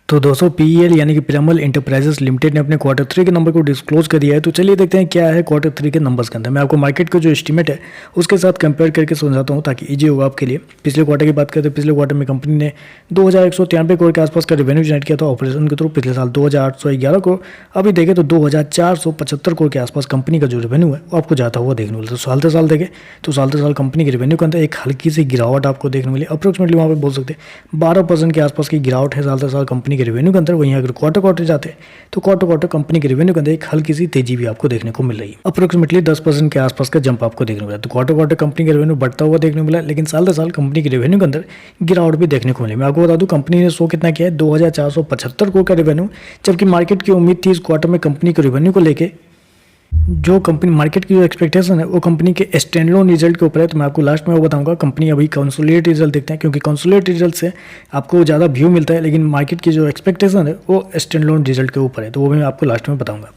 तो दोस्तों पीईएल यानी कि पिरामल इंटरप्राइजेस लिमिटेड ने अपने क्वार्टर 3 के नंबर को डिस्क्लोज कर दिया है। तो चलिए देखते हैं क्या है क्वार्टर 3 के नंबर्स के अंदर। मैं आपको मार्केट का जो एस्टीमेट है उसके साथ कंपेयर करके समझाता हूं ताकि इजी होगा आपके लिए। पिछले क्वार्टर की बात करें तो पिछले क्वार्टर में कंपनी ने 2193 करोड़ के आसपास का रेवेन्यू जनरेट किया था ऑपरेशन के थ्रू। पिछले साल 2811 करोड़, अभी देखें तो 2475 करोड़ के आसपास कंपनी का जो रेवेन्यू है वो आपको जाता हुआ देखने मिलता है। साल से साल देखें तो साल से साल कंपनी के रेवेन्यू के अंदर एक हल्की सी गिरावट आपको देखने मिली। अप्रोक्सीमेटली वहाँ पर बोल सकते हैं 12% के आसपास की गिरावट है साल से साल कंपनी के रेवेन्यू के अंदर। वहीं अगर क्वार्टर जाते हैं तो क्वार्टर कंपनी के रेवेन्यू के अंदर एक हल्की सी तेजी भी आपको देखने को मिल रही है। अप्रोक्सीमेटली 10% के आसपास का जंप आपको देखने को मिला। तो क्वार्टर कंपनी का रेवेन्यू बढ़ता हुआ देखने को मिला, लेकिन साल से साल कंपनी के रेवेन्यू के अंदर गिरावट भी देखने को मिली। मैं आपको बता दूं कंपनी ने शो कितना किया है 2475 करोड़ का रेवेन्यू, जबकि मार्केट की उम्मीद थी इस क्वार्टर में कंपनी के रेवेन्यू को लेके जो कंपनी मार्केट की जो एक्सपेक्टेशन है वो कंपनी के स्टैंड लोन रिजल्ट के ऊपर है। तो मैं आपको लास्ट में वो बताऊंगा। कंपनी अभी कंसोलिडेटेड रिजल्ट देखते हैं क्योंकि कंसोलिडेटेड रिजल्ट से आपको ज़्यादा व्यू मिलता है, लेकिन मार्केट की जो एक्सपेक्टेशन है वो स्टैंड लोन रिजल्ट के ऊपर है। तो वो भी मैं आपको लास्ट में बताऊंगा।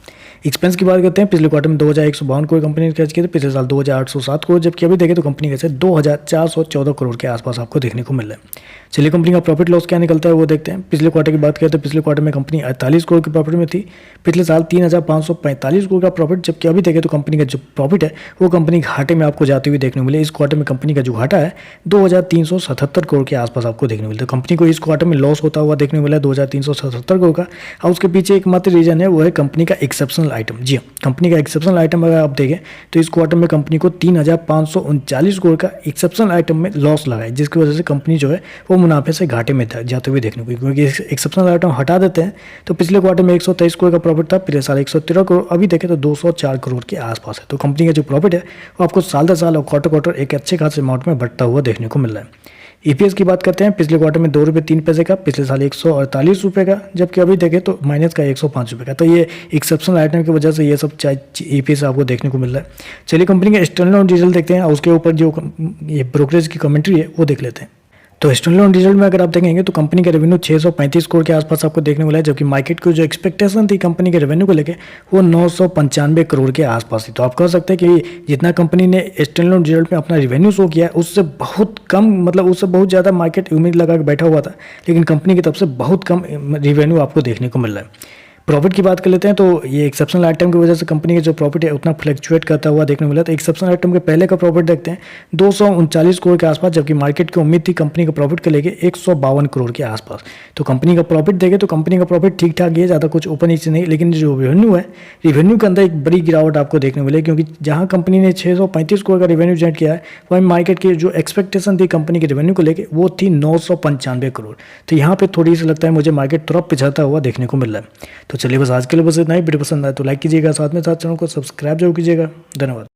एक्सपेंस की बात करते हैं। पिछले क्वार्टर में 2152 करोड़ कंपनी ने खर्च किए थे, पिछले साल 2807 करोड़, जबकि अभी देखें तो कंपनी का 2414 करोड़ के आसपास आपको देखने को मिल रहा है। चलिए कंपनी का प्रॉफिट लॉस क्या निकलता है वो देखते हैं। पिछले क्वार्टर की बात करें तो पिछले क्वार्टर में कंपनी 48 करोड़ के प्रॉफिट में थी, पिछले साल 3545 करोड़ का प्रॉफिट, जबकि अभी देखें तो कंपनी का जो प्रॉफिट है वो कंपनी घाटे में आपको जाते हुए देखने को मिले। इस क्वार्टर में कंपनी का जो घाटा है 2377 करोड़ के आसपास आपको देखने को मिलता है। कंपनी को इस क्वार्टर में लॉस होता हुआ देखने को मिला 2377 करोड़ का, और उसके पीछे एकमात्र रीजन है वो है कंपनी का एक्सेप्शनल आइटम। जी हाँ, कंपनी का एक्सेप्शनल आइटम अगर आप देखें तो इस क्वार्टर में कंपनी को 3539 करोड़ का एक्सेप्शनल आइटम में लॉस लगा है, जिसकी वजह से कंपनी जो है वो मुनाफे से घाटे में जाते हुए देखने को, क्योंकि एक्सेप्शनल आइटम हटा देते हैं तो पिछले क्वार्टर में 123 करोड़ का प्रॉफिट था, पिछले साल 113 करोड़, अभी देखें तो 204 करोड़ के आसपास है। तो कंपनी का जो प्रॉफिट है वो आपको साल दर साल और क्वार्टर एक अच्छे खासे अमाउंट में बढ़ता हुआ देखने को मिल रहा है। ईपीएस की बात करते हैं। पिछले क्वार्टर में 2 रुपये 3 पैसे का, पिछले साल 148 रुपये का, जबकि अभी देखें तो माइनस का 105 रुपये का। तो ये एक्सेप्शनल आइटम की वजह से ये सब ईपीएस आपको देखने को मिल रहा है। चलिए कंपनी के एक्सटर्नल रिजल्ट देखते हैं, उसके ऊपर जो ये ब्रोकरेज की कमेंट्री है वो देख लेते हैं। तो एक्सटर्नल रिजल्ट में अगर आप देखेंगे तो कंपनी का रेवेन्यू 635 करोड़ के आसपास आपको देखने को मिला है, जबकि मार्केट की जो एक्सपेक्टेशन थी कंपनी के रेवेन्यू को लेके वो 995 करोड़ के आसपास थी। तो आप कह सकते हैं कि जितना कंपनी ने एक्सटर्नल रिजल्ट में अपना रेवेन्यू शो किया है उससे बहुत कम, मतलब उससे बहुत ज़्यादा मार्केट उम्मीद लगा के बैठा हुआ था, लेकिन कंपनी की तरफ से बहुत कम रेवेन्यू आपको देखने को मिल रहा है। प्रॉफिट की बात कर लेते हैं तो ये एक्सेप्शनल आइटम की वजह से कंपनी का जो प्रॉफिट है उतना फ्लक्चुएट करता हुआ देखने को मिला। तो एक्सेप्शनल आइटम के पहले का प्रॉफिट देखते हैं 239 करोड़ के आसपास, जबकि मार्केट की उम्मीद थी कंपनी का प्रॉफिट के लेके 152 करोड़ के आसपास। तो कंपनी का प्रॉफिट देखें तो कंपनी का प्रॉफिट ठीक ठाक है, ज़्यादा कुछ ऊपर नीचे नहीं, लेकिन जो रेवेन्यू है रेवेन्यू के अंदर एक बड़ी गिरावट आपको देखने को मिले, क्योंकि जहाँ कंपनी ने 635 करोड़ का रेवेन्यू जनरेट किया है वहीं मार्केट की जो एक्सपेक्टेशन थी कंपनी के रेवेन्यू को लेकर वो थी 995 करोड़। तो यहाँ पर थोड़ी सी लगता है मुझे मार्केट थोड़ा पिछड़ता हुआ देखने को मिल रहा है। तो चलिए बस आज के लिए बस इतना ही। वीडियो पसंद आए तो लाइक कीजिएगा, साथ में साथ चैनल को सब्सक्राइब जरूर कीजिएगा। धन्यवाद।